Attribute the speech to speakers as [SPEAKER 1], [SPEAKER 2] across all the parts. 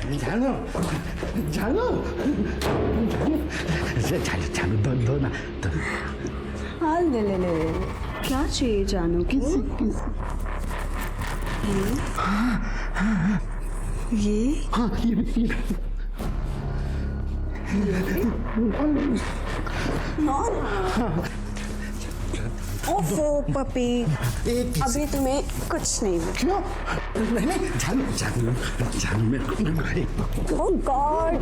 [SPEAKER 1] जानू जानू जानू जानू दो ना दो।
[SPEAKER 2] हाँ ले ले ले ले। क्या चाहिए जानू को? ये
[SPEAKER 1] हाँ ये
[SPEAKER 2] ओफो पपी, अभी तुम्हें कुछ नहीं मिला।
[SPEAKER 1] क्यों? नहीं जानू जानू जानू मेरे को
[SPEAKER 2] ओह गॉड,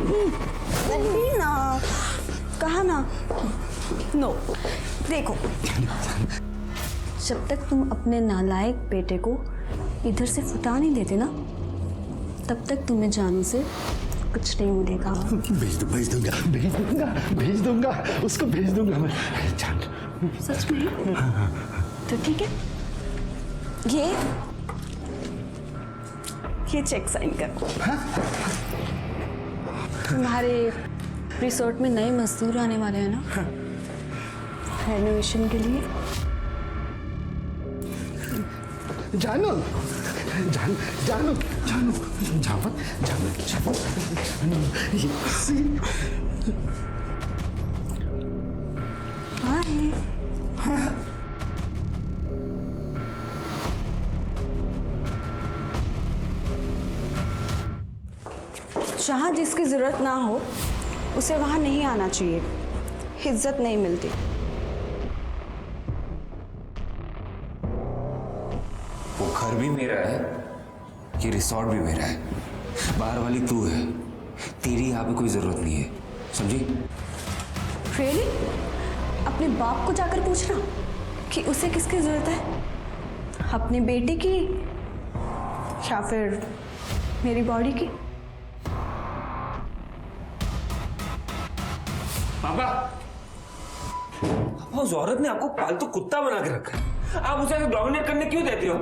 [SPEAKER 2] नहीं ना, कहा ना, नो। देखो, जब तक तुम अपने नालायक बेटे को इधर से फुटा नहीं देते ना, तब तक तुम्हें जानू से कुछ नहीं मिलेगा।
[SPEAKER 1] भेज दूंगा उसको, भेज दूंगा मैं। जान
[SPEAKER 2] सच में? तो ठीक है, ये चेक साइन करो। तुम्हारे रिसोर्ट में नए मजदूर आने वाले हैं ना, रेनोवेशन के लिए।
[SPEAKER 1] जानू जानू जानू जानू जानू जानू
[SPEAKER 2] जहाँ जिसकी जरूरत ना हो उसे वहां नहीं आना चाहिए, इज्जत नहीं मिलती।
[SPEAKER 3] वो घर भी मेरा है, ये रिसोर्ट भी मेरा है, बाहर वाली तू है, तेरी यहाँ पे कोई जरूरत नहीं है, समझी?
[SPEAKER 2] रियली? अपने बाप को जाकर पूछना कि उसे किसकी जरूरत है, अपनी बेटी की या फिर मेरी बॉडी की?
[SPEAKER 3] पापा, उस औरत ने आपको पालतू कुत्ता बना के रखा है, आप उसे डोमिनेट करने क्यों देती हो?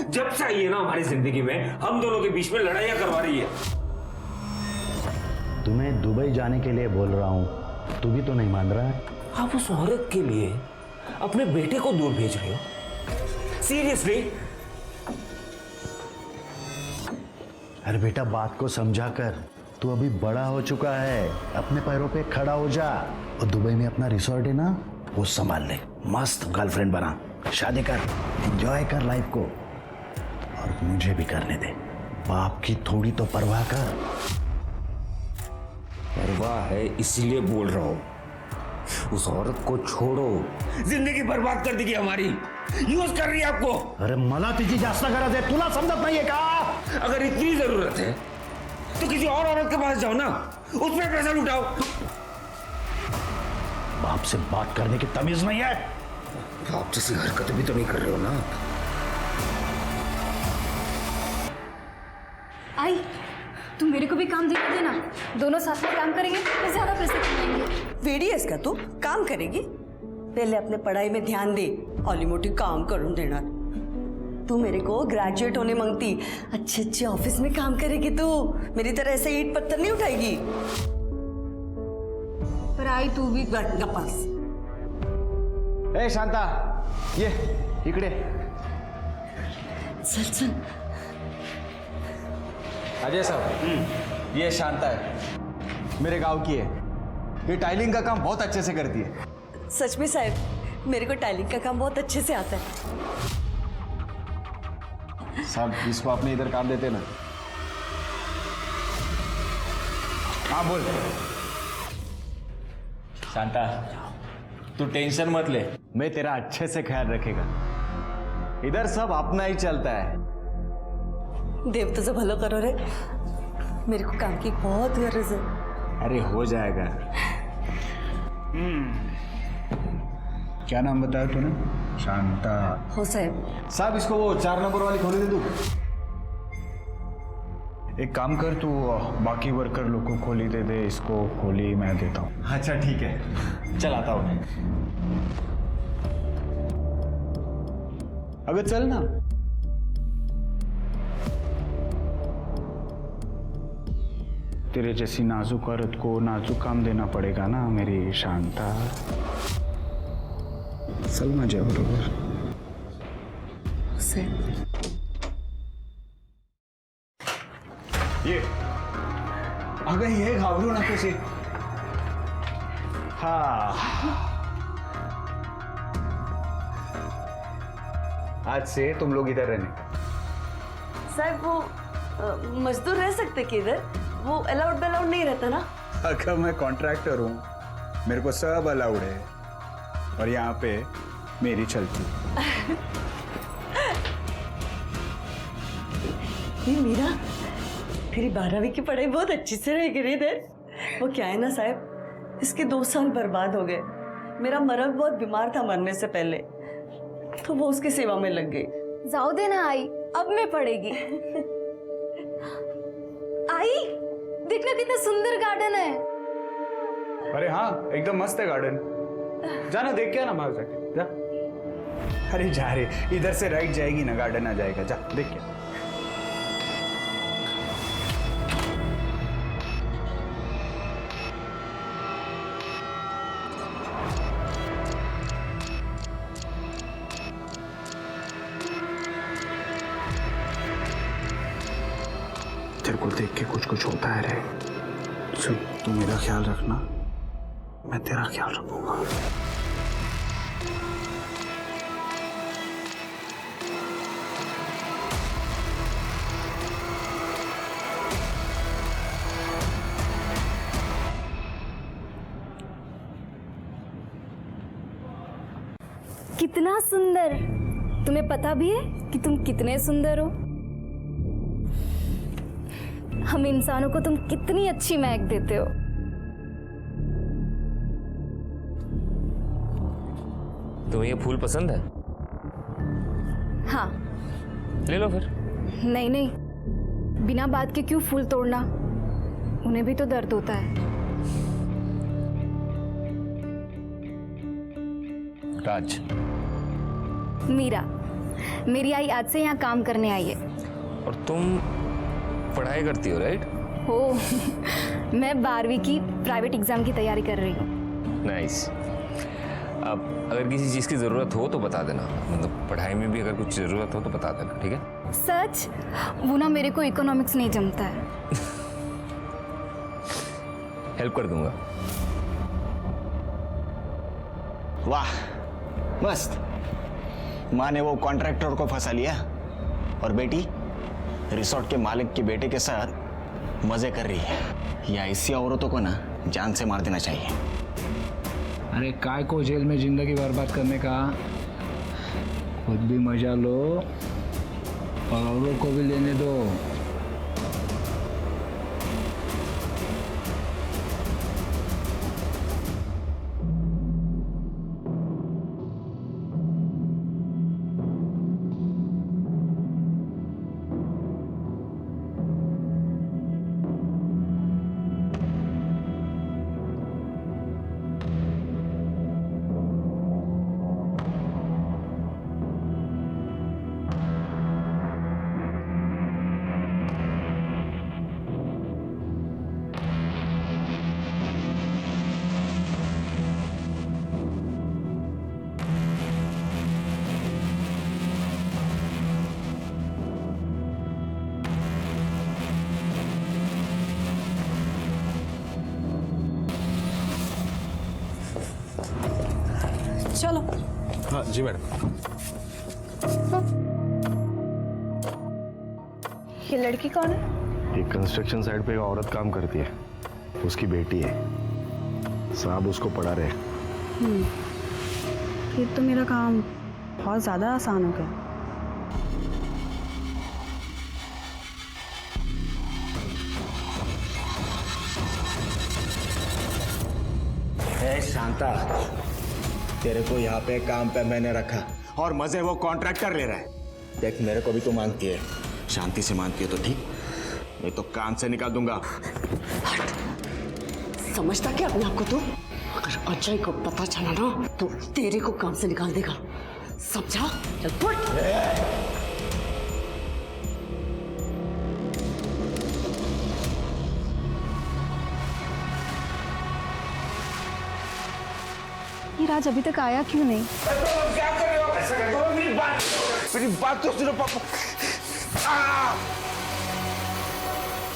[SPEAKER 3] जब से आई है ना हमारी जिंदगी में, हम दोनों के बीच में लड़ाइयां करवा रही है।
[SPEAKER 1] तुम्हें दुबई जाने के लिए बोल रहा हूँ, तू भी तो नहीं मान रहा है।
[SPEAKER 3] आप उस औरत के लिए अपने बेटे को दूर भेज रहे हो? सीरियसली?
[SPEAKER 1] अरे बेटा, बात को समझा कर, तू अभी बड़ा हो चुका है, अपने पैरों पे खड़ा हो जा। और दुबई में अपना रिसोर्ट है ना, वो संभाल ले, मस्त गर्लफ्रेंड बना, शादी कर, एंजॉय कर लाइफ को, और मुझे भी करने दे। बाप की थोड़ी तो परवाह कर।
[SPEAKER 3] परवाह है इसीलिए बोल रहा हूं, उस औरत को छोड़ो, जिंदगी बर्बाद कर देगी हमारी, यूज कर रही है आपको।
[SPEAKER 1] अरे मला तिची जास्त गरज आहे, तुला समजत नाहीये का?
[SPEAKER 3] अगर इतनी जरूरत है तो किसी और औरत के पास जाओ ना, उसमें पैसा लुटाओ।
[SPEAKER 1] बाप से बात करने की तमीज नहीं है।
[SPEAKER 3] आप जैसी हरकत भी तो नहीं कर रहे हो ना।
[SPEAKER 4] आई, तुम मेरे को भी काम दिला देना, दोनों साथ में काम करेंगे तो ज्यादा पैसे कमाएंगे।
[SPEAKER 5] वेडीएस का तू काम करेगी? पहले अपने पढ़ाई में ध्यान दे, ऑली मोटी काम करून देणार। तू मेरे को ग्रेजुएट होने मांगती, अच्छे अच्छे ऑफिस में काम करेगी तू, मेरी तरह ऐसे ईंट पत्थर नहीं उठाएगी।
[SPEAKER 4] पर आई तू भी
[SPEAKER 5] गप्पास।
[SPEAKER 6] ए शांता, ये इकडे।
[SPEAKER 5] चल चल।
[SPEAKER 6] अजय साहब, ये शांता है, मेरे गांव की है, ये टाइलिंग का काम बहुत अच्छे से करती है।
[SPEAKER 5] सच में साहब, मेरे को टाइलिंग का काम बहुत अच्छे से आता है।
[SPEAKER 6] साहब, इसको अपने इधर काम देते ना। हाँ बोल। शांता, तू टेंशन मत ले, मैं तेरा अच्छे से ख्याल रखेगा। इधर सब अपना ही चलता है।
[SPEAKER 5] देव तुझं भलं करो रे, मेरे को काम की बहुत गरज है।
[SPEAKER 6] अरे हो जाएगा। क्या नाम बताया तूने? शांता।
[SPEAKER 5] हो साहब।
[SPEAKER 6] साहब, इसको वो 4 नंबर वाली खोली दे दूं?
[SPEAKER 7] एक काम कर, तू बाकी वर्कर लोग को खोली दे दे, इसको खोली मैं देता हूँ।
[SPEAKER 6] अच्छा ठीक है, चल आता हूँ। अबे चल ना।
[SPEAKER 7] तेरे जैसी नाजुक औरत को नाजुक काम देना पड़ेगा ना मेरी शांता। चल माझ्या बरोबर।
[SPEAKER 5] साहब,
[SPEAKER 7] ये अगं ये घाबरू नकोस ये. हा. आज से तुम लोग इधर रहने.
[SPEAKER 5] साहब वो मजदूर रह सकते किधर? वो अलाउड नहीं रहता ना?
[SPEAKER 7] अगर मैं कॉन्ट्रैक्टर हूँ, मेरे को सब अलाउड है और यहाँ पे मेरी चलती.
[SPEAKER 5] ये मीरा, तेरी 12वीं की पढ़ाई बहुत अच्छी से रह गई इधर. वो क्या है ना साहब, इसके 2 साल बर्बाद हो गए. मेरा मर्द बहुत बीमार था मरने से पहले, तो वो उसकी सेवा में लग गई.
[SPEAKER 4] जाओ देना आई, अब मैं पढ़ेगी. आई देखना कितना सुंदर गार्डन है.
[SPEAKER 7] अरे हाँ, एकदम मस्त है गार्डन. जाना देख क्या ना बाहर जाके जा. अरे जा रे, इधर से राइट जाएगी ना, गार्डन आ जाएगा. जा देख क्या. तेरे को देख के कुछ कुछ होता है रे. सुन, तू मेरा ख्याल रखना, मैं तेरा ख्याल रखूंगा.
[SPEAKER 4] कितना सुंदर. तुम्हें पता भी है कि तुम कितने सुंदर हो. हम इंसानों को तुम कितनी अच्छी महक देते हो.
[SPEAKER 3] तुम्हें ये फूल पसंद है?
[SPEAKER 4] हाँ.
[SPEAKER 3] ले लो फिर.
[SPEAKER 4] नहीं नहीं, बिना बात के क्यों फूल तोड़ना? उन्हें भी तो दर्द होता है.
[SPEAKER 3] राज.
[SPEAKER 4] मीरा, मेरी आई आज से यहाँ काम करने आई है.
[SPEAKER 3] और तुम पढ़ाई करती हो, राइट?
[SPEAKER 4] हो. मैं 12वीं की प्राइवेट एग्जाम की तैयारी कर रही हूँ.
[SPEAKER 3] नाइस. अब अगर किसी चीज़ की ज़रूरत हो तो बता देना. मतलब पढ़ाई में भी अगर कुछ ज़रूरत हो तो बता देना, ठीक है?
[SPEAKER 4] सच? वो ना मेरे को इकोनॉमिक्स नहीं जमता है.
[SPEAKER 3] हेल्प कर दूंगा.
[SPEAKER 6] वाह, मस्त. माँ ने वो कॉन्ट्रैक्टर को फंसा लिया और बेटी रिसोर्ट के मालिक के बेटे के साथ मजे कर रही है. या ऐसी औरतों को ना जान से मार देना चाहिए.
[SPEAKER 7] अरे काय को जेल में जिंदगी बर्बाद करने का, खुद भी मजा लो और औरों को भी लेने दो.
[SPEAKER 2] चलो.
[SPEAKER 8] हाँ जी मैडम.
[SPEAKER 2] ये लड़की कौन है?
[SPEAKER 8] एक कंस्ट्रक्शन साइट पे एक औरत काम करती है, उसकी बेटी है. साहब उसको पढ़ा रहे.
[SPEAKER 2] ये तो मेरा काम बहुत ज़्यादा आसान हो गया.
[SPEAKER 6] शांता, तेरे को यहाँ पे काम पे मैंने रखा और मजे वो कॉन्ट्रैक्टर ले रहा है. देख, मेरे को भी तू मानती है, शांति से मानती है तो ठीक, नहीं तो काम से निकाल दूंगा.
[SPEAKER 5] समझता क्या अपने आप को तू? अगर अजय को पता चला ना तो तेरे को काम से निकाल देगा. समझा? चल फुट.
[SPEAKER 4] ये राज अभी तक आया क्यों नहीं?
[SPEAKER 6] क्या कर रहे हो? ऐसा कर रहे हो? मेरी बात तो सुनो पापा.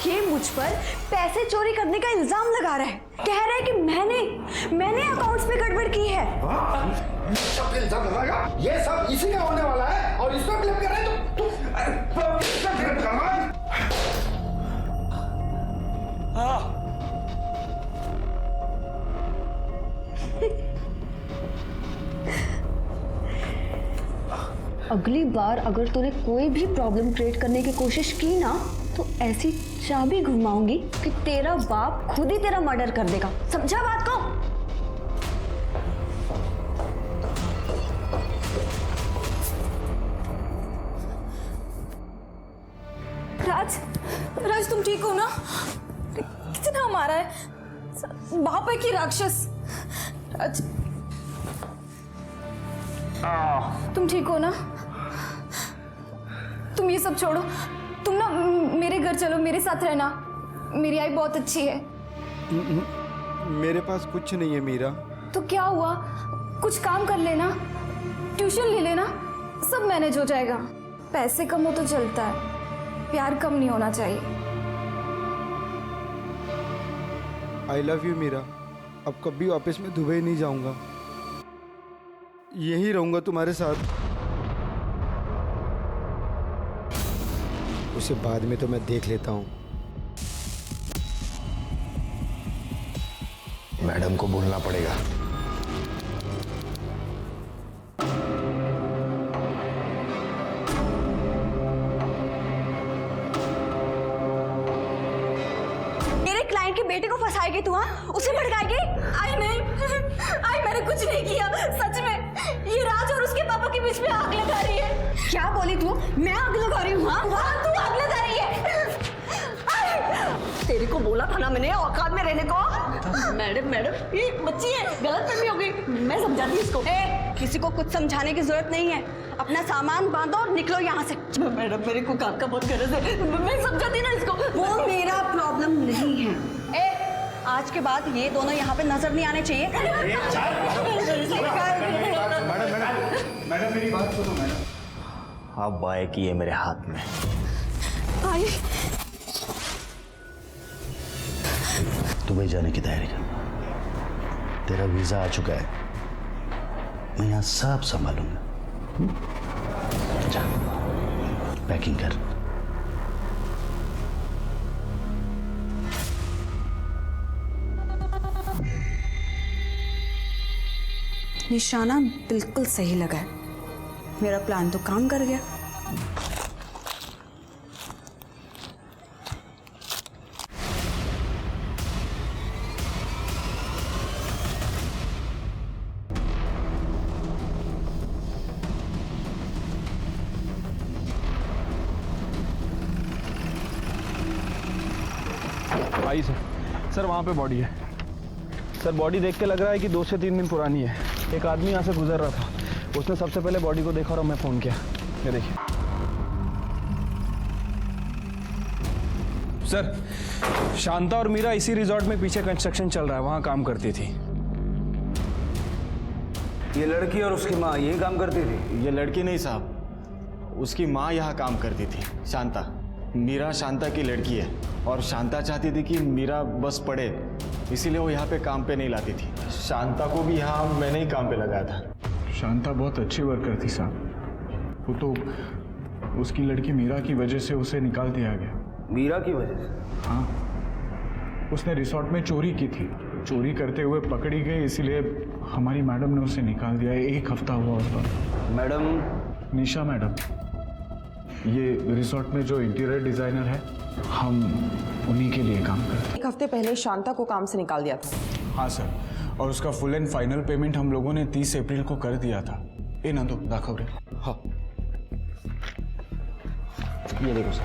[SPEAKER 2] ये मुझ पर पैसे चोरी करने का इल्जाम लगा रहा है। कह रहा है कि मैंने अकाउंट्स में गड़बड़ की है।
[SPEAKER 9] सब इल्जाम लगाएगा, ये सब इसी का होने वाला है और इसको क्लेम कर रहे हैं तू क्लेम कर रहा है।
[SPEAKER 2] अगली बार अगर तूने कोई भी प्रॉब्लम क्रिएट करने की कोशिश की ना तो ऐसी चाबी घुमाऊंगी कि तेरा बाप खुद ही तेरा मर्डर कर देगा। समझा बात को?
[SPEAKER 4] राज तुम ठीक हो ना? कितना मारा है? बाप है कि राक्षस? राज तुम ठीक हो ना? तुम ये सब छोड़ो, तुम ना मेरे घर चलो, मेरे साथ रहना। मेरी आई बहुत अच्छी है।
[SPEAKER 10] मेरे पास कुछ नहीं है मीरा।
[SPEAKER 4] तो क्या हुआ, कुछ काम कर लेना, ट्यूशन ले लेना, सब मैनेज हो जाएगा। पैसे कम हो तो चलता है, प्यार कम नहीं होना चाहिए।
[SPEAKER 10] I love you Meera. अब कभी वापस मैं दुबई नहीं जाऊंगा, यहीं रहूंगा तुम्हारे साथ। उसे बाद में तो मैं देख लेता हूँ।
[SPEAKER 8] मैडम को बोलना पड़ेगा।
[SPEAKER 2] मेरे क्लाइंट के बेटे को फंसाएगी तू? हाँ, उसे भड़काएगी?
[SPEAKER 4] आई नहीं, आई मैंने कुछ नहीं किया। सच में ये राज और उसके पापा के बीच में आग लगा रही है।
[SPEAKER 2] क्या बोली तू? मैं आग लगा रही हूँ? हाँ,
[SPEAKER 4] तू आग लगा रही है।
[SPEAKER 5] तेरे को बोला था ना मैंने औकात में रहने को। मैडम ये बच्ची है, गलत फहमी हो गई। मैं समझाती इसको। किसी को कुछ समझाने की जरूरत नहीं है। अपना सामान बांधो और निकलो यहाँ से। मैडम मेरे को काम का बहुत गरज है, मैं समझाती ना इसको। वो मेरा प्रॉब्लम नहीं है। आज के बाद ये दोनों यहाँ पे नजर नहीं आने चाहिए।
[SPEAKER 7] मैडम मेरी बात सुनो मैडम।
[SPEAKER 6] अब बाय की है मेरे हाथ में।
[SPEAKER 2] आई
[SPEAKER 1] दुबई जाने की तैयारी कर। तेरा वीजा आ चुका है, मैं यहाँ सब संभालूंगा। जा पैकिंग कर।
[SPEAKER 2] निशाना बिल्कुल सही लगा है। मेरा प्लान तो काम कर गया।
[SPEAKER 11] आई सर वहाँ पे बॉडी है सर। बॉडी देख के लग रहा है कि 2 से 3 दिन पुरानी है। एक आदमी यहाँ से गुजर रहा था, उसने सबसे पहले बॉडी को देखा और मैं फ़ोन किया। ये देखिए सर, शांता और मीरा इसी रिजॉर्ट में पीछे कंस्ट्रक्शन चल रहा है, वहाँ काम करती थी।
[SPEAKER 12] ये लड़की और उसकी माँ यही काम करती थी?
[SPEAKER 6] ये लड़की नहीं साहब, उसकी माँ यहाँ काम करती थी, शांता। मीरा शांता की लड़की है और शांता चाहती थी कि मीरा बस पढ़े, इसीलिए वो यहाँ पे काम पे नहीं लाती थी। शांता को भी यहाँ मैंने ही काम पे लगाया था।
[SPEAKER 7] शांता बहुत अच्छी वर्कर थी साहब। वो तो उसकी लड़की मीरा की वजह से उसे निकाल दिया गया।
[SPEAKER 12] मीरा की वजह से?
[SPEAKER 7] हाँ, उसने रिसोर्ट में चोरी की थी। चोरी करते हुए पकड़ी गई, इसीलिए हमारी मैडम ने उसे निकाल दिया। 1 हफ्ता हुआ उस पर।
[SPEAKER 12] मैडम?
[SPEAKER 7] निशा मैडम। ये रिसोर्ट में जो इंटीरियर डिजाइनर है, हम उन्हीं के लिए काम करते हैं।
[SPEAKER 13] 1 हफ्ते पहले शांता को काम से निकाल दिया था।
[SPEAKER 7] हाँ सर, और उसका फुल एंड फाइनल पेमेंट हम लोगों ने 30 अप्रैल को कर दिया था। ए नंदू दाखव रे।
[SPEAKER 12] हाँ ये देखो सर।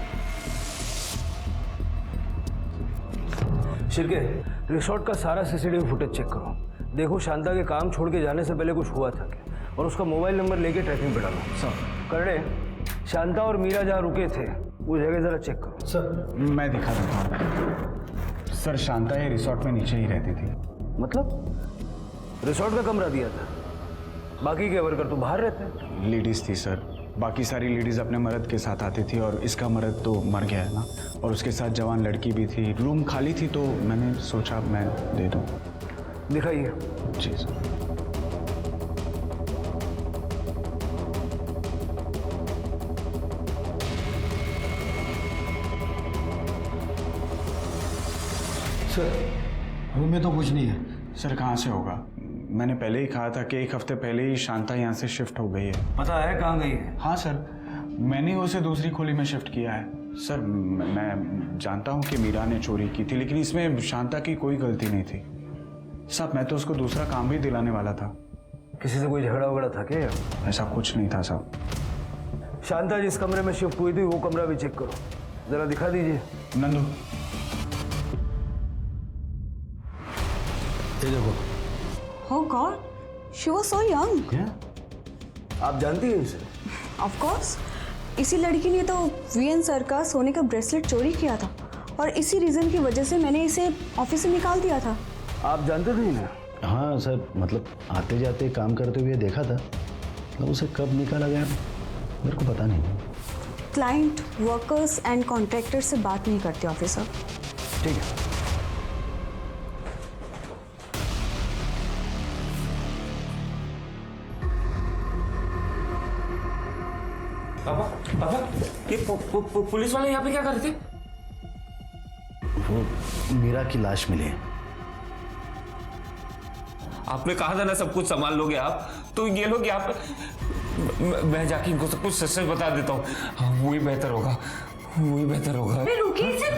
[SPEAKER 12] शिरके, रिसोर्ट का सारा सीसीटीवी फुटेज चेक करो। देखो शांता के काम छोड़ के जाने से पहले कुछ हुआ था क्या, और उसका मोबाइल नंबर लेके ट्रैकिंग पे डालो।
[SPEAKER 7] सर
[SPEAKER 12] करने शांता और मीरा जहाँ रुके थे वो जगह जरा चेक करो।
[SPEAKER 7] सर मैं दिखा देता हूँ। सर शांता ये रिसोर्ट में नीचे ही रहती थी।
[SPEAKER 12] मतलब रिसोर्ट का कमरा दिया था, बाकी के वर्कर तो बाहर रहते हैं।
[SPEAKER 7] लेडीज थी सर, बाकी सारी लेडीज अपने मर्द के साथ आती थी और इसका मर्द तो मर गया है ना, और उसके साथ जवान लड़की भी थी। रूम खाली थी तो मैंने सोचा मैं दे दूं।
[SPEAKER 12] दिखाइए।
[SPEAKER 7] जी सर।
[SPEAKER 12] सर रूम में तो कुछ नहीं है।
[SPEAKER 7] सर कहाँ से होगा? मैंने पहले ही कहा था कि एक हफ्ते पहले ही शांता यहाँ से शिफ्ट हो गई है।
[SPEAKER 12] पता है कहाँ गई है?
[SPEAKER 7] हाँ सर, मैंने उसे दूसरी खोली में शिफ्ट किया है। सर मैं जानता हूँ कि मीरा ने चोरी की थी, लेकिन इसमें शांता की कोई गलती नहीं थी। साहब मैं तो उसको दूसरा काम भी दिलाने वाला था।
[SPEAKER 12] किसी से कोई झगड़ा वगड़ा था क्या?
[SPEAKER 7] ऐसा कुछ नहीं था साहब।
[SPEAKER 12] शांता जिस कमरे में शिफ्ट हुई थी वो कमरा भी चेक करो, जरा दिखा दीजिए।
[SPEAKER 7] नंदू
[SPEAKER 12] ये देखो।
[SPEAKER 2] Oh God, she was so young.
[SPEAKER 12] आप जानती हैं इसे?
[SPEAKER 2] Of course. इसी लड़की ने तो वीएन सर का सोने का ब्रेसलेट चोरी किया था और इसी रीजन की वजह से मैंने इसे ऑफिस से निकाल दिया था।
[SPEAKER 12] आप जानते थे ना?
[SPEAKER 1] हाँ सर, मतलब आते जाते काम करते हुए देखा था, मतलब उसे कब निकाला गया मेरे को पता नहीं।
[SPEAKER 2] क्लाइंट, वर्कर्स एंड कॉन्ट्रैक्टर से बात नहीं करते ऑफिसर।
[SPEAKER 12] ठीक है।
[SPEAKER 3] पापा ये पुलिस वाले यहाँ पे क्या कर रहे थे?
[SPEAKER 1] वो मीरा की लाश मिली है।
[SPEAKER 3] आपने कहा था ना सब कुछ संभाल लोगे आप, तो ये लोग यहाँ पे। मैं जाके इनको सब कुछ सच सच बता देता हूँ। हाँ, वही बेहतर होगा, वही बेहतर होगा।
[SPEAKER 2] रुकिए सर।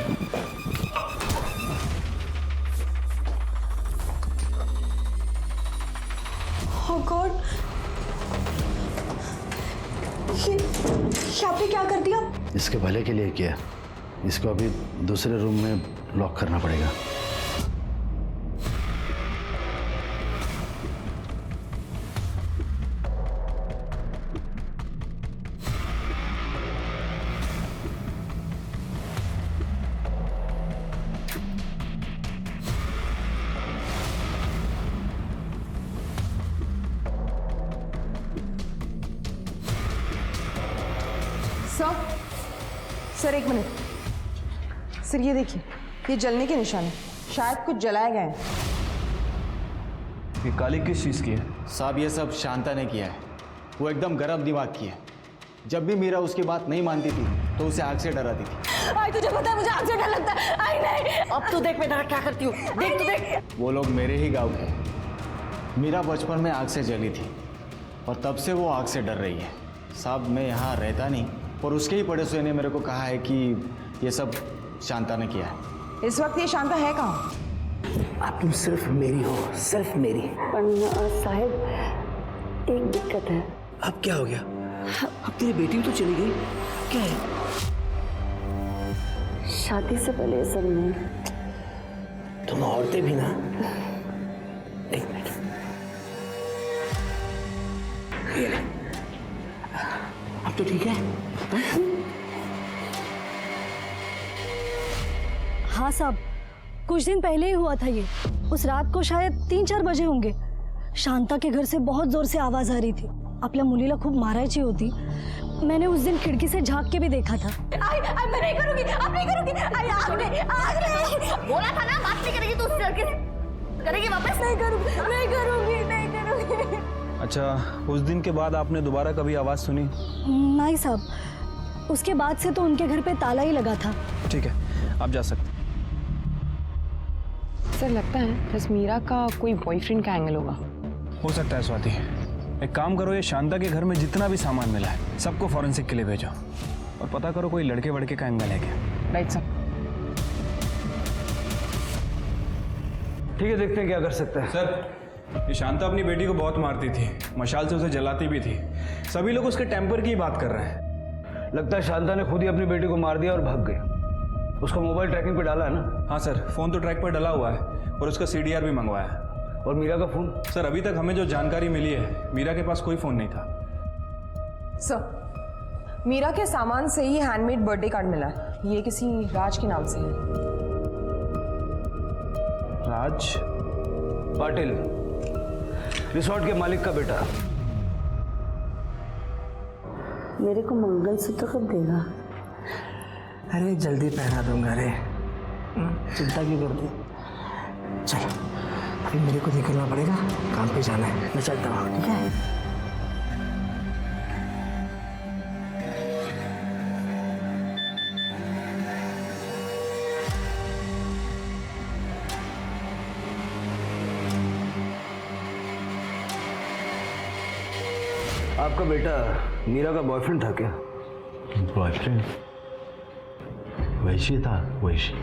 [SPEAKER 2] Oh God, ये आपने क्या कर दिया?
[SPEAKER 1] इसके भले के लिए किया। इसको अभी दूसरे रूम में लॉक करना पड़ेगा।
[SPEAKER 13] सर एक मिनट सर, ये देखिए, ये जलने के निशान है, शायद कुछ जलाया गया है।
[SPEAKER 11] ये काली किस चीज़ की है?
[SPEAKER 6] साहब ये सब शांता ने किया है। वो एकदम गर्म दिमाग की है। जब भी मीरा उसकी बात नहीं मानती थी तो उसे आग से डराती थी।
[SPEAKER 4] आई तुझे पता है मुझे आग से डर लगता है। आई नहीं।
[SPEAKER 5] अब तो देख बेटा क्या करती हूँ, देख तो देख।
[SPEAKER 6] वो लोग मेरे ही गांव के। मीरा बचपन में आग से जली थी और तब से वो आग से डर रही है। साहब मैं यहाँ रहता नहीं, और उसके ही पड़ोसियों ने मेरे को कहा है कि ये सब शांता ने किया है।
[SPEAKER 13] इस वक्त ये शांता है कहाँ?
[SPEAKER 5] अब तुम सिर्फ मेरी हो, सिर्फ मेरी। साहब एक दिक्कत है।
[SPEAKER 12] अब क्या हो गया?
[SPEAKER 5] अब तेरी बेटी भी तो चली गई, क्या है? शादी से पहले सब में
[SPEAKER 12] तुम औरतें भी ना।
[SPEAKER 5] एक मिनट, अब तो ठीक है?
[SPEAKER 4] हाँ साहब, कुछ दिन पहले ही हुआ था ये। उस रात को शायद 3-4 बजे होंगे। शांता के घर से बहुत जोर से आवाज आ रही थी। आपल्या मुलीला खूप मारायची होती। मैंने उस दिन खिड़की से झांक के भी देखा था।
[SPEAKER 2] मैं नहीं करूंगी, अब नहीं करूंगी। आग नहीं।
[SPEAKER 4] बोला था ना बात नहीं करेगी तो करेगी वापस। नहीं करूंगी, नहीं करूंगी, नहीं करूंगी।
[SPEAKER 11] अच्छा, उस दिन के बाद आपने दोबारा कभी आवाज़ सुनी?
[SPEAKER 4] नहीं साहब, उसके बाद से तो उनके घर पे ताला ही लगा था।
[SPEAKER 11] ठीक है, आप जा सकते।
[SPEAKER 13] सर लगता है बस मीरा का कोई बॉयफ्रेंड का एंगल होगा।
[SPEAKER 11] हो सकता है स्वाति। एक काम करो, ये शांता के घर में जितना भी सामान मिला है सबको फॉरेंसिक के लिए भेजो और पता करो कोई लड़के वड़के का एंगल है क्या।
[SPEAKER 13] Right sir.
[SPEAKER 12] ठीक है, देखते हैं क्या कर सकते हैं।
[SPEAKER 11] सर, ये शांता अपनी बेटी को बहुत मारती थी, मशाल से उसे जलाती भी थी। सभी लोग उसके टेम्पर की ही बात कर रहे हैं।
[SPEAKER 12] लगता है शांता ने खुद ही अपनी बेटी को मार दिया और भाग गई। उसका मोबाइल ट्रैकिंग पे डाला है ना?
[SPEAKER 11] हाँ सर, फ़ोन तो ट्रैक पर डला हुआ है और उसका CDR भी मंगवाया है।
[SPEAKER 12] और मीरा का फ़ोन?
[SPEAKER 11] सर अभी तक हमें जो जानकारी मिली है, मीरा के पास कोई फ़ोन नहीं था।
[SPEAKER 13] सर मीरा के सामान से ही हैंडमेड बर्थडे कार्ड मिला है। ये किसी राज के नाम से है।
[SPEAKER 11] राज
[SPEAKER 12] पाटिल, रिसोर्ट के मालिक का बेटा।
[SPEAKER 5] मेरे को मंगलसूत्र कब देगा?
[SPEAKER 12] अरे जल्दी पहना दूंगा रे, चिंता क्यों करती? चल अभी मेरे को निकलना पड़ेगा, काम पे जाना है, मैं चलता हूँ, ठीक है? आपका बेटा मीरा का बॉयफ्रेंड था क्या?
[SPEAKER 1] बॉयफ्रेंड? वैशी था, वैशी।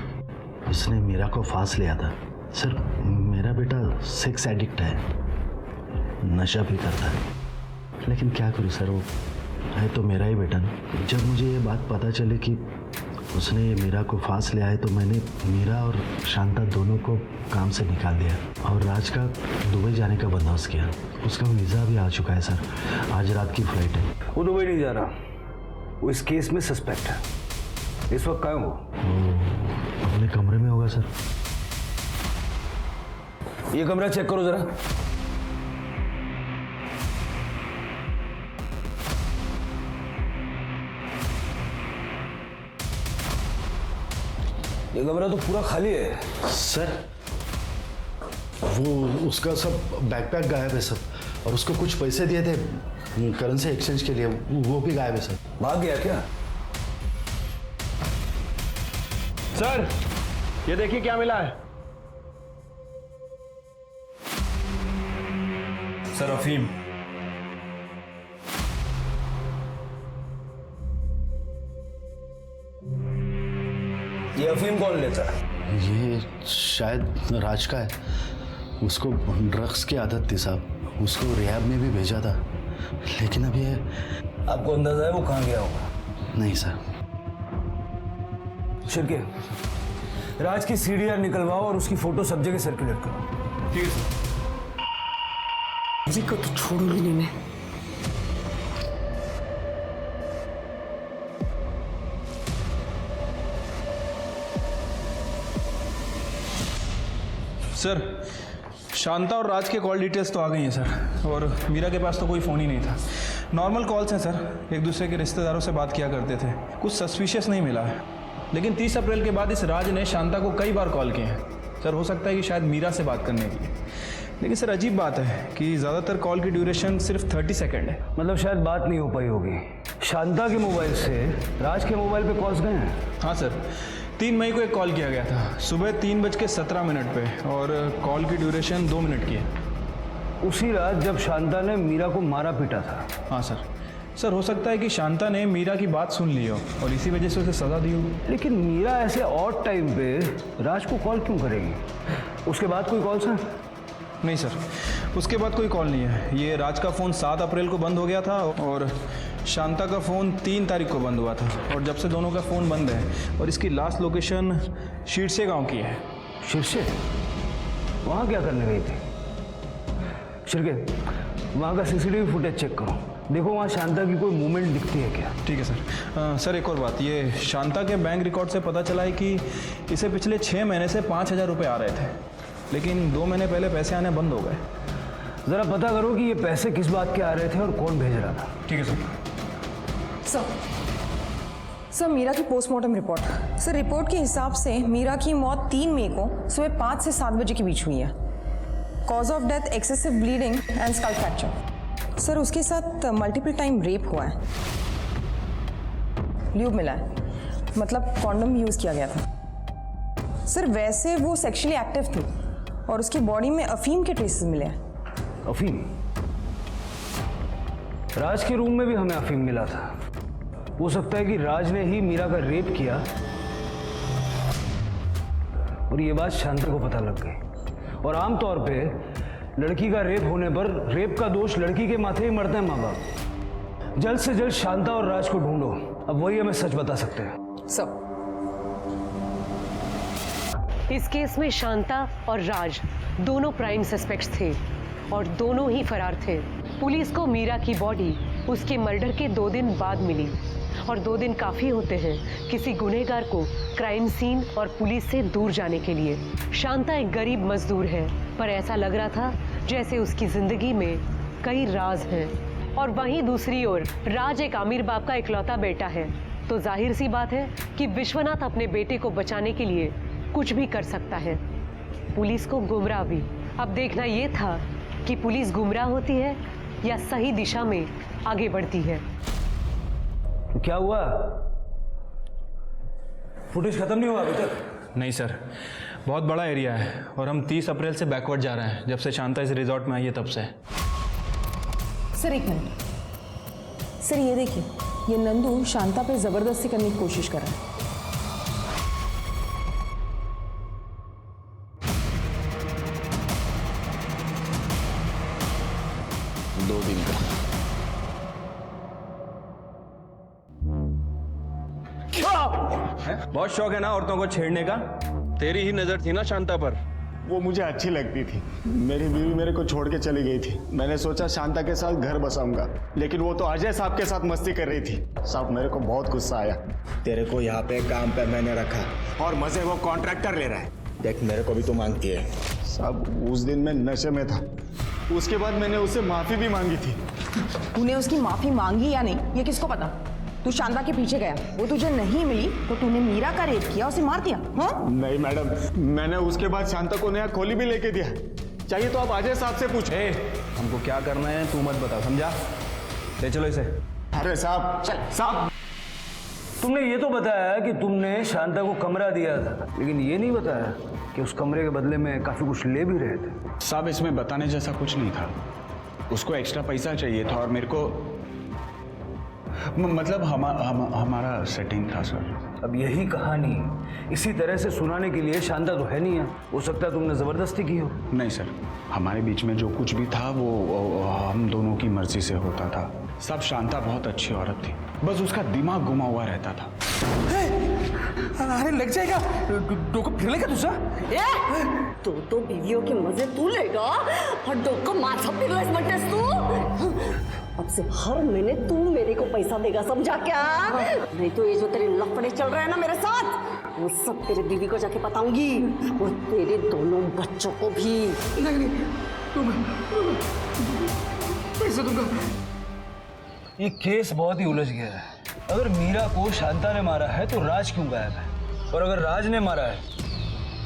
[SPEAKER 1] उसने मीरा को फांस लिया था। सर मेरा बेटा सेक्स एडिक्ट है, नशा भी करता है, लेकिन क्या करूं सर, वो है तो मेरा ही बेटा ना। जब मुझे ये बात पता चली कि उसने मीरा को फांस लिया है तो मैंने मीरा और शांता दोनों को काम से निकाल दिया और राज का दुबई जाने का बंदोबस्त किया। उसका वीज़ा भी आ चुका है सर, आज रात की फ्लाइट है।
[SPEAKER 12] वो दुबई नहीं जा रहा, वो इस केस में सस्पेक्ट है। इस वक्त कहाँ वो?
[SPEAKER 1] अपने कमरे में होगा सर।
[SPEAKER 12] ये कमरा चेक करो जरा। ये कमरा तो पूरा खाली है
[SPEAKER 1] सर। वो उसका सब बैकपैक गायब है सर, और उसको कुछ पैसे दिए थे करेंसी एक्सचेंज के लिए, वो भी गायब है सर।
[SPEAKER 12] भाग गया क्या?
[SPEAKER 11] सर ये देखिए क्या मिला है।
[SPEAKER 7] सर अफीम।
[SPEAKER 12] ये अफीम कौन लेता है?
[SPEAKER 1] ये शायद राज का है। उसको ड्रग्स की आदत थी साहब, उसको रिहैब में भी भेजा था, लेकिन अब ये
[SPEAKER 12] आपको अंदाजा है वो कहाँ गया होगा?
[SPEAKER 1] नहीं सर।
[SPEAKER 12] शिरके, राज की सीडीआर निकलवाओ और उसकी फोटो सब जगह सर्कुलेट करो।
[SPEAKER 7] ठीक है सर।
[SPEAKER 5] जी को तो छोड़ूंगी नहीं मैं।
[SPEAKER 11] सर शांता और राज के कॉल डिटेल्स तो आ गई हैं सर, और मीरा के पास तो कोई फ़ोन ही नहीं था। नॉर्मल कॉल्स हैं सर, एक दूसरे के रिश्तेदारों से बात किया करते थे, कुछ सस्पिशियस नहीं मिला है। लेकिन 30 अप्रैल के बाद इस राज ने शांता को कई बार कॉल किए हैं सर। हो सकता है कि शायद मीरा से बात करने की, लेकिन सर अजीब बात है कि ज़्यादातर कॉल की ड्यूरेशन सिर्फ 30 सेकेंड है।
[SPEAKER 12] मतलब शायद बात नहीं हो पाई होगी। शांता के मोबाइल से राज के मोबाइल पे कॉल्स गए हैं?
[SPEAKER 11] हाँ सर, 3 मई को एक कॉल किया गया था सुबह 3:17 पे, और कॉल की ड्यूरेशन 2 मिनट की है।
[SPEAKER 12] उसी रात जब शांता ने मीरा को मारा पीटा था?
[SPEAKER 11] हाँ सर। सर हो सकता है कि शांता ने मीरा की बात सुन ली हो और इसी वजह से उसे सज़ा दी हो।
[SPEAKER 12] लेकिन मीरा ऐसे ऑड टाइम पे राज को कॉल क्यों करेगी? उसके बाद कोई कॉल सर?
[SPEAKER 11] नहीं सर, उसके बाद कोई कॉल नहीं है। ये राज का फ़ोन 7 अप्रैल को बंद हो गया था और शांता का फ़ोन 3 तारीख को बंद हुआ था, और जब से दोनों का फ़ोन बंद है। और इसकी लास्ट लोकेशन शीरसे गांव की है।
[SPEAKER 12] शीरसे? वहाँ क्या करने गई थी? शिरके, वहाँ का सीसीटीवी फुटेज चेक करो, देखो वहाँ शांता की कोई मूवमेंट दिखती है क्या?
[SPEAKER 11] ठीक है सर। सर एक और बात, ये शांता के बैंक रिकॉर्ड से पता चला है कि इसे पिछले 6 महीने से 5,000 रुपये आ रहे थे, लेकिन 2 महीने पहले पैसे आने बंद हो गए।
[SPEAKER 12] ज़रा पता करो कि ये पैसे किस बात के आ रहे थे और कौन भेज रहा था।
[SPEAKER 11] ठीक है सर।
[SPEAKER 13] सर मीरा की पोस्टमार्टम रिपोर्ट। सर रिपोर्ट के हिसाब से मीरा की मौत 3 मई को सुबह 5 से 7 बजे के बीच हुई है। Cause of death excessive bleeding and skull fracture. Sir उसके साथ मल्टीपल टाइम रेप हुआ है, ल्यूब मिला है, मतलब कॉन्डम यूज़ किया गया था। सर वैसे वो सेक्सुअली एक्टिव थी और उसकी बॉडी में अफीम के ट्रेसेस मिले हैं।
[SPEAKER 12] अफीम? राज के रूम में भी हमें अफीम मिला था। हो सकता है कि राज ने ही मीरा का रेप किया और ये बात शांता को पता लग गई। और आमतौर पे लड़की का रेप होने पर रेप का दोष लड़की के माथे ही मरता है माँ बाप। जल्द से जल्द शांता और राज को ढूंढो, अब वही हमें सच बता सकते हैं।
[SPEAKER 13] सर
[SPEAKER 14] इस केस में शांता और राज दोनों प्राइम सस्पेक्ट्स थे और दोनों ही फरार थे। पुलिस को मीरा की बॉडी उसके मर्डर के 2 दिन बाद मिली, और 2 दिन काफ़ी होते हैं किसी गुनहगार को क्राइम सीन और पुलिस से दूर जाने के लिए। शांता एक गरीब मजदूर है, पर ऐसा लग रहा था जैसे उसकी ज़िंदगी में कई राज हैं और वहीं दूसरी ओर राज एक अमीर बाप का इकलौता बेटा है, तो जाहिर सी बात है कि विश्वनाथ अपने बेटे को बचाने के लिए कुछ भी कर सकता है, पुलिस को गुमराह भी। अब देखना ये था कि पुलिस गुमराह होती है या सही दिशा में आगे बढ़ती है।
[SPEAKER 12] तो क्या हुआ? फुटेज खत्म नहीं हुआ अभी तक?
[SPEAKER 11] नहीं सर, बहुत बड़ा एरिया है और हम 30 अप्रैल से बैकवर्ड जा रहे हैं, जब से शांता इस रिजॉर्ट में आई है तब से।
[SPEAKER 13] सर एक मिनट सर, ये देखिए, ये नंदू शांता पे जबरदस्ती करने की कोशिश कर रहा है।
[SPEAKER 6] दो दिन का।
[SPEAKER 11] बहुत शौक है ना औरतों को छेड़ने का? तेरी ही नजर थी ना शांता पर।
[SPEAKER 6] वो मुझे अच्छी लगती थी। मेरी बीवी मेरे को छोड़ के चली गई थी। मैंने सोचा शांता के साथ घर बसाऊंगा, लेकिन वो तो अजय साहब के साथ मस्ती कर रही थी। साहब मेरे को बहुत गुस्सा आया। तेरे को यहाँ पे काम पे मैंने रखा और मजे वो कॉन्ट्रैक्टर ले रहा है। देख मेरे को भी तो मांगती है। साहब उस दिन मैं नशे में था, उसके बाद मैंने उससे माफी भी मांगी थी।
[SPEAKER 13] तूने उसकी माफी मांगी या नहीं ये किसको पता? तू शांता के पीछे गया, वो तुझे नहीं मिली तो तूने मीरा का रेप किया, उसे मार दिया? हाँ?
[SPEAKER 6] नहीं मैडम, मैंने उसके बाद शांता को नया खोली भी लेके दिया। चाहिए तो आप अजय साहब से पूछो।
[SPEAKER 11] हमको क्या करना है तू मत बता, समझा? ले चलो इसे।
[SPEAKER 6] अरे साहब साहब,
[SPEAKER 12] तुमने ये तो बताया कि तुमने शांता को कमरा दिया था, लेकिन ये नहीं बताया कि उस कमरे के बदले में काफी कुछ ले भी रहे थे।
[SPEAKER 7] साहब इसमें बताने जैसा कुछ नहीं था। उसको एक्स्ट्रा पैसा चाहिए था और मेरे को मतलब हमारा सेटिंग था सर।
[SPEAKER 12] अब यही कहानी इसी तरह से सुनाने के लिए शांता तो है नहीं है, हो सकता है तुमने जबरदस्ती की हो।
[SPEAKER 7] नहीं सर, हमारे बीच में जो कुछ भी था वो हम दोनों की मर्जी से होता था। सब शांता बहुत अच्छी औरत थी, बस उसका दिमाग घुमा हुआ रहता था।
[SPEAKER 11] अरे लग जाएगा, डोको फिर लेगा दूसरा।
[SPEAKER 5] तो बीवियों के मजे तू लेगा और डोको माथा फिरलास बटेस तू। अब से हर महीने तू मेरे को पैसा देगा, समझा क्या? नहीं तो ये जो तेरे लफड़े चल रहे हैं ना मेरे साथ, वो सब तेरे बीवी को जाके बताऊंगी और तेरे दोनों बच्चों को भी।
[SPEAKER 9] नहीं पैसा दूंगा।
[SPEAKER 12] ये केस बहुत ही उलझ गया है। अगर मीरा को शांता ने मारा है तो राज क्यों गायब है, और अगर राज ने मारा है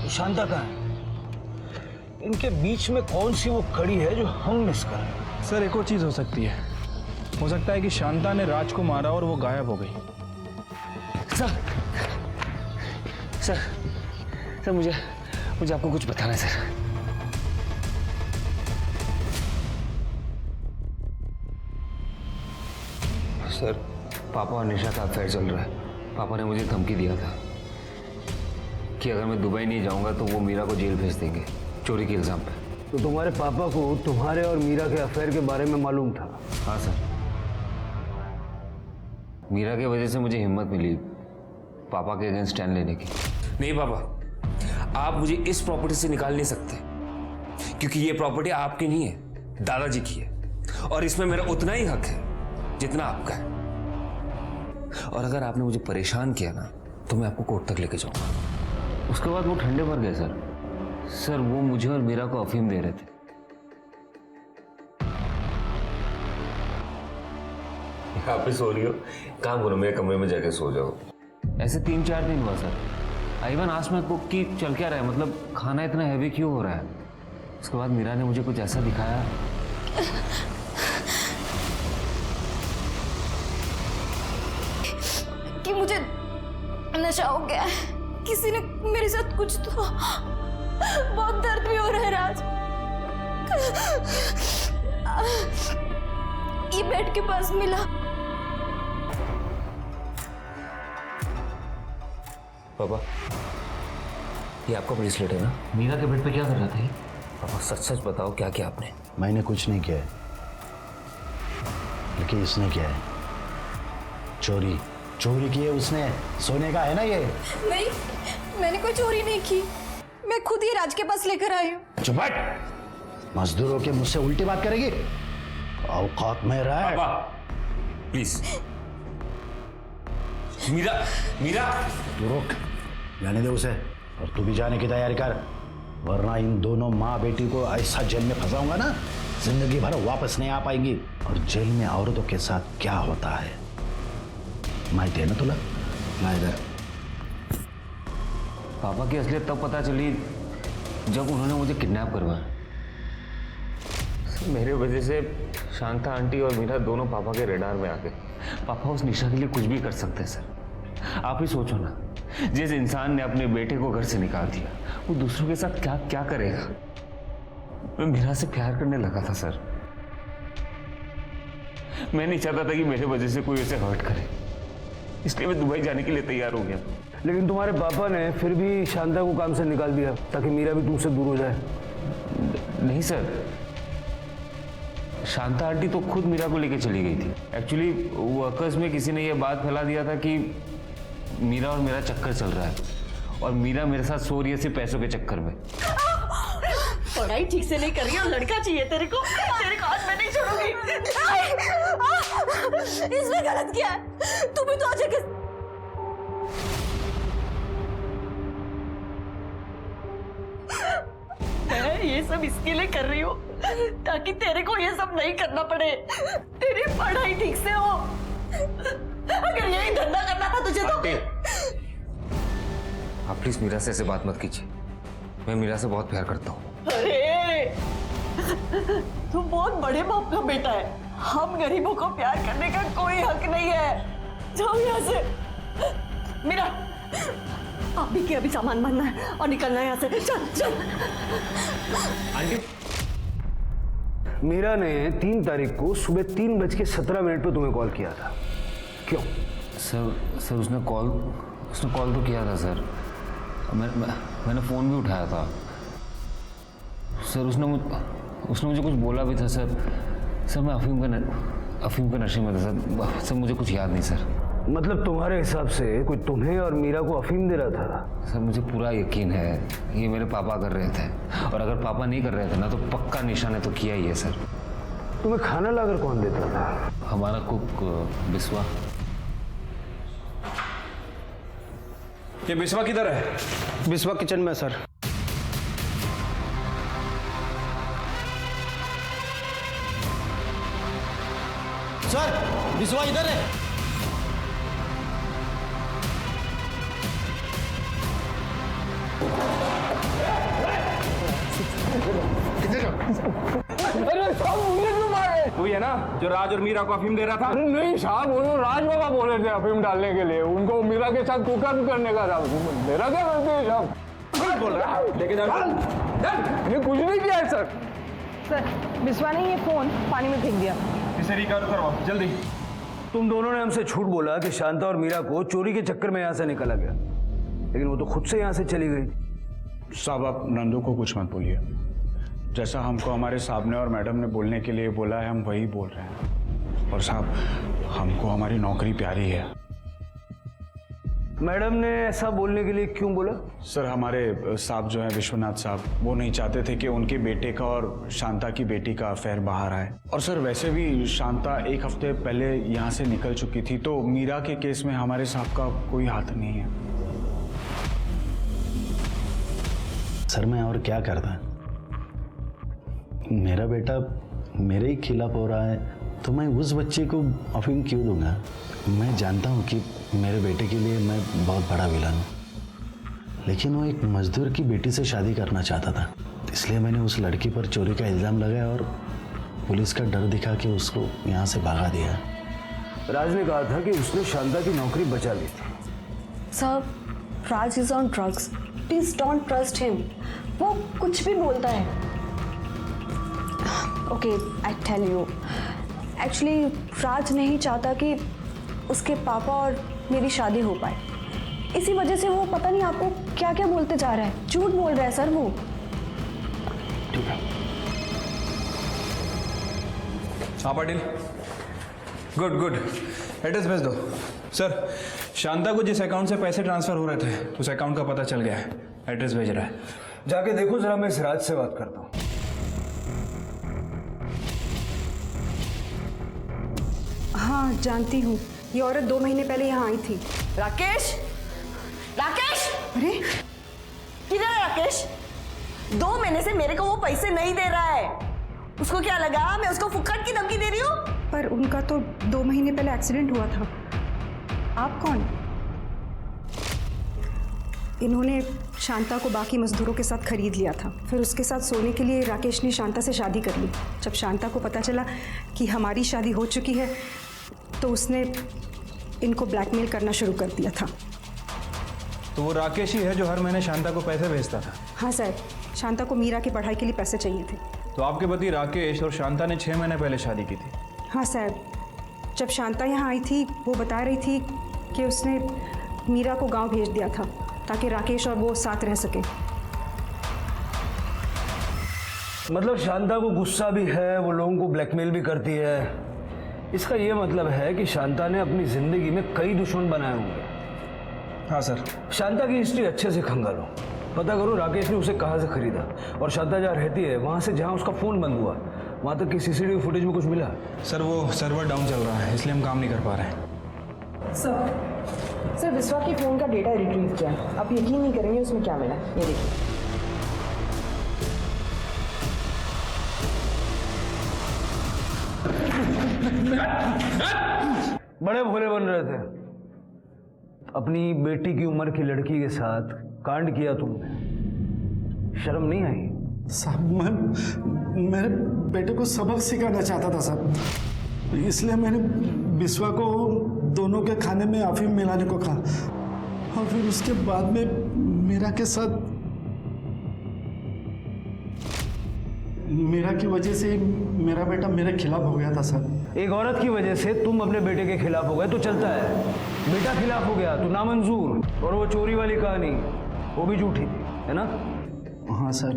[SPEAKER 12] तो शांता कहाँ है? इनके बीच में कौन सी वो कड़ी है जो हम मिस कर रहे हैं?
[SPEAKER 11] सर एक और चीज हो सकती है, हो सकता है कि शांता ने राज को मारा और वो गायब हो गई।
[SPEAKER 3] सर मुझे आपको कुछ बताना है सर। सर पापा और निशा का अफेयर चल रहा है। पापा ने मुझे धमकी दिया था कि अगर मैं दुबई नहीं जाऊंगा तो वो मीरा को जेल भेज देंगे, चोरी के इल्जाम पे।
[SPEAKER 12] तो तुम्हारे पापा को तुम्हारे और मीरा के अफेयर के बारे में मालूम था?
[SPEAKER 3] हाँ सर, मीरा की वजह से मुझे हिम्मत मिली पापा के अगेंस्ट स्टैंड लेने की। नहीं पापा, आप मुझे इस प्रॉपर्टी से निकाल नहीं सकते, क्योंकि ये प्रॉपर्टी आपकी नहीं है, दादाजी की है, और इसमें मेरा उतना ही हक है जितना आपका है। और अगर आपने मुझे परेशान किया ना तो मैं आपको कोर्ट तक लेके जाऊंगा। उसके बाद वो ठंडे पड़ गए सर, वो मुझे और मीरा को अफीम दे रहे थे। यहाँ पे सो रही हो, काम करो मेरे कमरे में जाके सो जाओ। ऐसे 3-4 दिन हुआ sir. Ivan asked my cook कि चल क्या रहा है, मतलब खाना इतना हैवी क्यों हो रहा है। उसके बाद मीरा ने मुझे कुछ ऐसा दिखाया
[SPEAKER 2] कि मुझे नशा हो गया है। किसी ने मेरे साथ कुछ तो, बहुत दर्द भी हो रहा है राज। ये बेड के पास मिला।
[SPEAKER 3] पापा ये आपका ब्रेसलेट है ना? मीरा के बेड पे क्या कर रहा था ये? पापा सच सच बताओ क्या किया आपने?
[SPEAKER 1] मैंने कुछ नहीं किया है, लेकिन इसने किया है। चोरी की है उसने। सोने का है ना ये?
[SPEAKER 2] नहीं, मैंने कोई चोरी नहीं की। मैं खुद ही राज के पास लेकर आई हूँ।
[SPEAKER 1] चुप बैठ। मजदूरों के मुझसे उल्टी बात करेगी? औकात में रहा है।
[SPEAKER 3] प्लीज मीरा
[SPEAKER 1] तू रोक, जाने दे उसे। और तू भी जाने की तैयारी कर, वरना इन दोनों माँ बेटी को ऐसा जेल में फंसाऊंगा ना, जिंदगी भर वापस नहीं आ पाएंगी। और जेल में औरतों के साथ क्या होता है माहिती है ना तुला? मैं इधर
[SPEAKER 3] पापा की असलियत तब पता चली जब उन्होंने मुझे किडनैप करवाया। मेरे वजह से शांता आंटी और मीरा दोनों पापा के रडार में आ गए। पापा उस निशा के लिए कुछ भी कर सकते हैं सर। आप ही सोचो ना, जिस इंसान ने अपने बेटे को घर से निकाल दिया वो दूसरों के साथ क्या क्या करेगा। मैं मीरा से प्यार करने लगा था सर। मैं नहीं चाहता था कि मेरे वजह से कोई उसे हर्ट करे, इसलिए मैं दुबई जाने के लिए तैयार हो गया।
[SPEAKER 12] लेकिन तुम्हारे पापा ने फिर भी शांता को काम से निकाल दिया ताकि मीरा भी तुमसे दूर हो जाए।
[SPEAKER 3] नहीं सर, शांता आंटी तो खुद मीरा को लेकर चली गई थी। एक्चुअली वर्कर्स में किसी ने यह बात फैला दिया था कि मीरा और मेरा चक्कर चल रहा है और मीरा मेरे साथ सो रही है सिर्फ पैसों के चक्कर में।
[SPEAKER 5] पढ़ाई ठीक से नहीं कर रही और लड़का चाहिए तेरे को हाथ में नहीं छोड़ूंगी।
[SPEAKER 2] इसमें गलत क्या है? तू भी तो आज एक
[SPEAKER 5] मैं ये सब इसके लिए कर रही हूँ ताकि तेरे को ये सब नहीं करना पड़े, तेरी पढ़ाई ठीक से हो। अगर यही धंधा करना था तुझे तो।
[SPEAKER 3] आप प्लीज मीरा से ऐसे बात मत कीजिए। मैं मीरा से बहुत प्यार करता हूँ।
[SPEAKER 5] अरे तू बहुत बड़े बाप का बेटा है, हम गरीबों को प्यार करने का कोई हक नहीं है। जाओ यहाँ से। मीरा अभी के अभी सामान मानना है और निकलना है यहाँ से। चल चल।
[SPEAKER 3] आंटी,
[SPEAKER 12] मीरा ने 3 तारीख को सुबह 3:17 पे तुम्हें कॉल किया था, क्यों?
[SPEAKER 3] सर उसने कॉल तो किया था सर। मैंने फ़ोन भी उठाया था सर। उसने मुझे कुछ बोला भी था सर। मैं अफीम के नशे में था सर। मुझे कुछ याद नहीं सर।
[SPEAKER 12] मतलब तुम्हारे हिसाब से कोई तुम्हें और मीरा को अफीम दे रहा था?
[SPEAKER 3] सर मुझे पूरा यकीन है ये मेरे पापा कर रहे थे, और अगर पापा नहीं कर रहे थे ना तो पक्का निशा ने तो किया ही है सर।
[SPEAKER 12] तुम्हें खाना लाकर कौन देता था?
[SPEAKER 3] हमारा कुक बिस्वा।
[SPEAKER 11] ये बिस्वा किधर है?
[SPEAKER 10] बिस्वा किचन में सर। सर बिस्वा इधर है।
[SPEAKER 11] अरे साहब मुझे क्यों मारे? वही है ना जो राज और मीरा को अफीम दे रहा था? अरे नहीं साहब, वो राज बाबा बोले थे अफीम डालने के लिए, उनको मीरा के साथ कुकर करने का था। मेरा क्या करते हैं साहब? बोल रहा है लेके जाओ। ये कुछ नहीं किया है सर।
[SPEAKER 13] सर बिस्वा ने ये फोन पानी में फेंक दिया।
[SPEAKER 11] इसे रिकवर करवाओ जल्दी।
[SPEAKER 12] तुम दोनों ने हमसे झूठ बोला कि शांता और मीरा को चोरी के चक्कर में यहाँ से निकाला गया, लेकिन वो तो खुद से यहाँ से चली गई।
[SPEAKER 7] साहब आप नंदू को कुछ मत बोलिए। जैसा हमको हमारे साहब ने और मैडम ने बोलने के लिए बोला है हम वही बोल रहे हैं। और साहब हमको हमारी नौकरी प्यारी है।
[SPEAKER 12] मैडम ने ऐसा बोलने के लिए क्यों बोला?
[SPEAKER 7] सर हमारे साहब जो है विश्वनाथ साहब, वो नहीं चाहते थे कि उनके बेटे का और शांता की बेटी का अफेयर बाहर आए। और सर वैसे भी शांता 1 हफ्ते पहले यहाँ से निकल चुकी थी, तो मीरा के केस में हमारे साहब का कोई हाथ नहीं है।
[SPEAKER 1] सर मैं और क्या करता? मेरा बेटा मेरे ही खिलाफ हो रहा है तो मैं उस बच्चे को अफीम क्यों दूंगा? मैं जानता हूँ कि मेरे बेटे के लिए मैं बहुत बड़ा विलन हूँ, लेकिन वो एक मजदूर की बेटी से शादी करना चाहता था, इसलिए मैंने उस लड़की पर चोरी का इल्ज़ाम लगाया और पुलिस का डर दिखा के उसको यहाँ से भगा दिया।
[SPEAKER 12] राज ने कहा था कि उसने शांता की नौकरी बचा ली थी।
[SPEAKER 2] Sir Raj is on drugs, please don't trust him. वो कुछ भी बोलता है। Okay I tell you, actually Raj नहीं चाहता कि उसके पापा और मेरी शादी हो पाए, इसी वजह से वो पता नहीं आपको क्या क्या बोलते जा रहा है, झूठ बोल रहा है सर वो।
[SPEAKER 12] ठीक है।
[SPEAKER 11] हाँ पाटिल, गुड गुड, एड्रेस भेज दो। सर शांता को जिस अकाउंट से पैसे ट्रांसफर हो रहे थे उस अकाउंट का पता चल गया है, एड्रेस भेज रहा है।
[SPEAKER 12] जाके देखो जरा, मैं इस राज से बात करता हूँ।
[SPEAKER 2] हाँ जानती हूँ, ये औरत 2 महीने पहले यहाँ आई थी।
[SPEAKER 5] राकेश, राकेश,
[SPEAKER 2] अरे
[SPEAKER 5] किधर है राकेश? 2 महीने से मेरे को वो पैसे नहीं दे रहा है। उसको क्या लगा मैं उसको फुक्कड़ की धमकी दे रही हूँ?
[SPEAKER 2] पर उनका तो 2 महीने पहले एक्सीडेंट हुआ था। आप कौन? इन्होंने शांता को बाकी मजदूरों के साथ खरीद लिया था, फिर उसके साथ सोने के लिए राकेश ने शांता से शादी कर ली। जब शांता को पता चला कि हमारी शादी हो चुकी है तो उसने इनको ब्लैकमेल करना शुरू कर दिया था।
[SPEAKER 11] तो वो राकेश ही है जो हर महीने शांता को पैसे भेजता था?
[SPEAKER 2] हाँ सर, शांता को मीरा की पढ़ाई के लिए पैसे चाहिए थे।
[SPEAKER 11] तो आपके पति राकेश और शांता ने 6 महीने पहले शादी की थी?
[SPEAKER 2] हाँ सर, जब शांता यहाँ आई थी वो बता रही थी कि उसने मीरा को गांव भेज दिया था ताकि राकेश और वो साथ रह सके।
[SPEAKER 12] मतलब शांता को गुस्सा भी है, वो लोगों को ब्लैकमेल भी करती है। इसका ये मतलब है कि शांता ने अपनी जिंदगी में कई दुश्मन बनाए होंगे।
[SPEAKER 11] हाँ सर।
[SPEAKER 12] शांता की हिस्ट्री अच्छे से खंगालो, पता करो राकेश ने उसे कहाँ से खरीदा और शांता जहाँ रहती है वहाँ से जहाँ उसका फ़ोन बंद हुआ वहाँ तक की सीसीटीवी फुटेज में कुछ मिला?
[SPEAKER 11] सर वो सर्वर डाउन चल रहा है इसलिए हम काम नहीं कर पा रहे हैं।
[SPEAKER 13] सर विश्वा के फ़ोन का डेटा रिट्रीव किया, आप यकीन नहीं करेंगे उसमें क्या मिला। ये देखिए।
[SPEAKER 12] बड़े भोले बन रहे थे, अपनी बेटी की उम्र की लड़की के साथ कांड किया तुमने, शर्म नहीं आई?
[SPEAKER 9] साहब मैं मेरे बेटे को सबक सिखाना चाहता था साहब, इसलिए मैंने बिस्वा को दोनों के खाने में अफीम मिलाने को कहा और फिर उसके बाद में मीरा के साथ, मीरा की वजह से मेरा बेटा मेरे खिलाफ हो गया था सर।
[SPEAKER 12] एक औरत की वजह से तुम अपने बेटे के खिलाफ हो गए तो चलता है, बेटा खिलाफ हो गया तो नामंजूर। और वो चोरी वाली कहानी वो भी झूठी थी, है ना?
[SPEAKER 9] हाँ सर,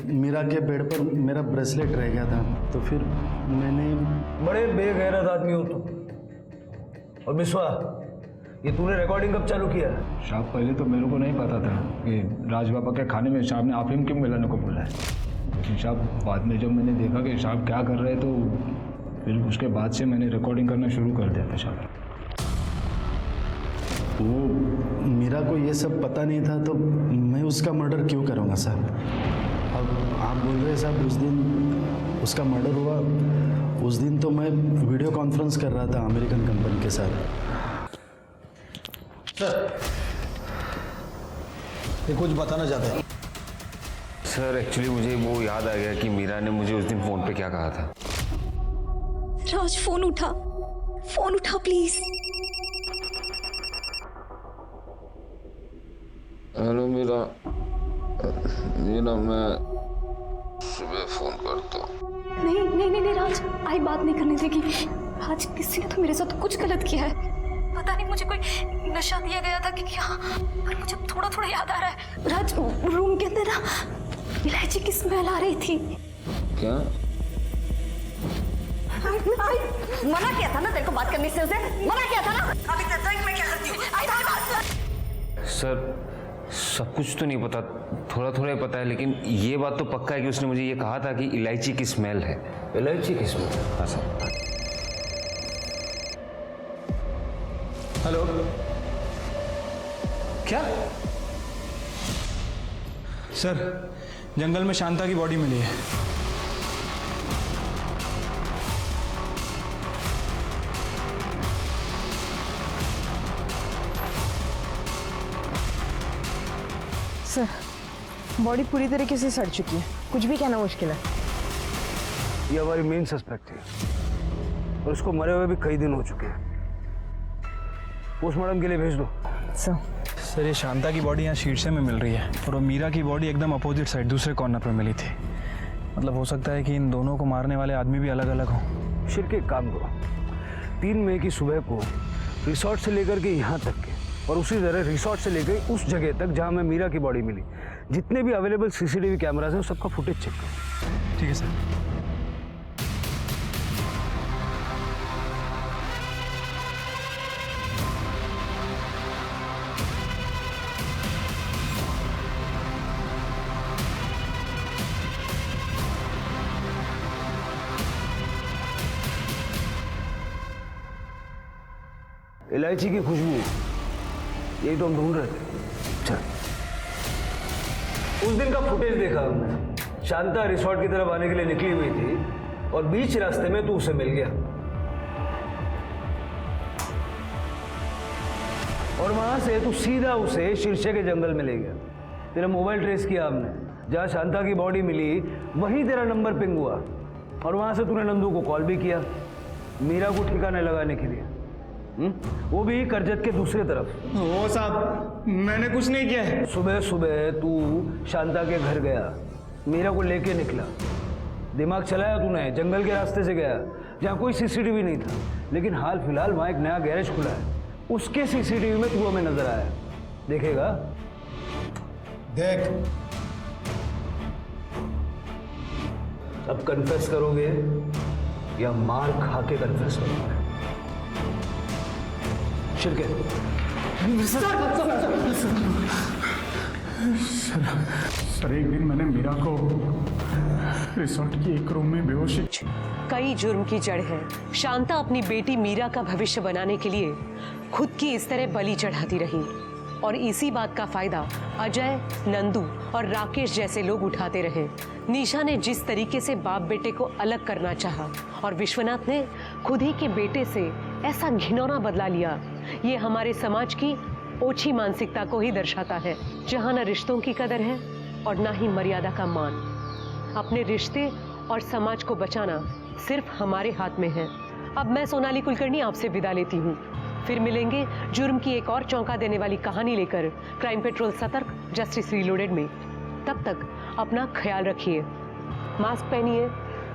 [SPEAKER 9] मीरा के बेड पर मेरा ब्रेसलेट रह गया था तो फिर मैंने।
[SPEAKER 12] बड़े बेगैरत आदमी हो तुम। और बिस्वा, ये तूने रिकॉर्डिंग कब चालू किया?
[SPEAKER 15] साहब पहले तो मेरे को नहीं पता था कि राज बाबा के खाने में साहब ने अफीम क्यों मिलाने को बोला है, लेकिन साहब बाद में जब मैंने देखा कि साहब क्या कर रहे हैं तो फिर उसके बाद से मैंने रिकॉर्डिंग करना शुरू कर दिया था साहब।
[SPEAKER 9] वो मीरा को ये सब पता नहीं था तो मैं उसका मर्डर क्यों करूँगा साहब? अब आप बोल रहे हैं साहब उस दिन उसका मर्डर हुआ, उस दिन तो मैं वीडियो कॉन्फ्रेंस कर रहा था अमेरिकन कंपनी के साथ।
[SPEAKER 12] सर ये कुछ बताना चाहते हैं?
[SPEAKER 3] सर एक्चुअली मुझे वो याद आ गया कि मीरा ने मुझे उस दिन फ़ोन पे क्या कहा था।
[SPEAKER 2] राज फोन उठा प्लीज।
[SPEAKER 3] हेलो मीरा, मैं सुबह फ़ोन करता हूँ।
[SPEAKER 2] नहीं राज, आई बात नहीं करने देगी। राज किसी ने तो मेरे साथ कुछ गलत किया है, पता नहीं मुझे कोई नशा दिया गया था कि क्या, पर मुझे थोड़ा थोड़ा याद आ रहा है। राज रूम के अंदर ना इलायची की स्मेल आ रही थी।
[SPEAKER 3] क्या?
[SPEAKER 5] मना किया था ना तेरे को बात करने से, उसे मना किया था ना। अभी तक मैं क्या करती हूँ?
[SPEAKER 3] सर सब कुछ तो नहीं पता, थोड़ा थोड़ा ही पता है, लेकिन ये बात तो पक्का है कि उसने मुझे ये कहा था कि इलायची की स्मेल है।
[SPEAKER 12] इलायची की स्मेल?
[SPEAKER 3] हाँ सर।
[SPEAKER 11] हेलो, क्या? सर जंगल में शांता की बॉडी मिली है।
[SPEAKER 13] सर बॉडी पूरी तरीके से सड़ चुकी है, कुछ भी कहना मुश्किल है।
[SPEAKER 12] ये हमारी मेन सस्पेक्ट है और उसको मरे हुए भी कई दिन हो चुके हैं। पोस्टमार्टम के लिए भेज दो।
[SPEAKER 11] सर ये शांता की बॉडी यहाँ शीर्षे में मिल रही है और वो मीरा की बॉडी एकदम अपोजिट साइड दूसरे कॉर्नर पर मिली थी। मतलब हो सकता है कि इन दोनों को मारने वाले आदमी भी अलग अलग हों।
[SPEAKER 12] शिर के काम करो, 3 मई की सुबह को रिसोर्ट से लेकर के यहाँ तक के और उसी तरह रिसोर्ट से लेकर उस जगह तक जहाँ में मीरा की बॉडी मिली, जितने भी अवेलेबल सीसीटीवी कैमराज हैं सबका फुटेज चेक करो।
[SPEAKER 11] ठीक है सर।
[SPEAKER 12] इलायची की खुशबू, यही तो हम ढूंढ रहे थे। चल, उस दिन का फुटेज देखा हमने, शांता रिसोर्ट की तरफ आने के लिए निकली हुई थी और बीच रास्ते में तू उसे मिल गया और वहां से तू सीधा उसे शीर्षे के जंगल में ले गया। तेरा मोबाइल ट्रेस किया हमने, जहां शांता की बॉडी मिली वहीं तेरा नंबर पिंग हुआ और वहां से तूने नंदू को कॉल भी किया मीरा को ठिकाने लगाने के लिए, वो भी करजत के दूसरे तरफ।
[SPEAKER 11] ओ साहब, मैंने कुछ नहीं किया है।
[SPEAKER 12] सुबह सुबह तू शांता के घर गया, मीरा को लेके निकला, दिमाग चलाया तूने, जंगल के रास्ते से गया जहाँ कोई सीसीटीवी नहीं था, लेकिन हाल फिलहाल वहाँ एक नया गैरेज खुला है, उसके सीसीटीवी में तू हमें नजर आया। देखेगा?
[SPEAKER 11] देख।
[SPEAKER 12] अब कन्फेस करोगे या मार खा के कन्फेस करोगे? शिरके
[SPEAKER 7] सर एक दिन मैंने मीरा को रिसोर्ट की एक रूम में बेहोशी।
[SPEAKER 14] कई जुर्म की जड़ है। शांता अपनी बेटी मीरा का भविष्य बनाने के लिए खुद की इस तरह बलि चढ़ाती रही और इसी बात का फायदा अजय, नंदू और राकेश जैसे लोग उठाते रहे। निशा ने जिस तरीके से बाप बेटे को अलग करना चाहा और विश्वनाथ ने खुद ही के बेटे से ऐसा घिनौना बदला लिया, ये हमारे समाज की ओछी मानसिकता को ही दर्शाता है, जहाँ न रिश्तों की कदर है और ना ही मर्यादा का मान। अपने रिश्ते और समाज को बचाना सिर्फ हमारे हाथ में है। अब मैं सोनाली कुलकर्णी आपसे विदा लेती हूँ। फिर मिलेंगे जुर्म की एक और चौंका देने वाली कहानी लेकर क्राइम पेट्रोल सतर्क, जस्टिस रीलोडेड में। तब तक अपना ख्याल रखिए, मास्क पहनिए,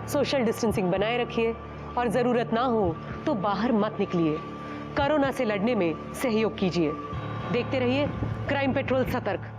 [SPEAKER 14] सोशल डिस्टेंसिंग बनाए रखिए और ज़रूरत ना हो तो बाहर मत निकलिए। कोरोना से लड़ने में सहयोग कीजिए। देखते रहिए क्राइम पेट्रोल सतर्क।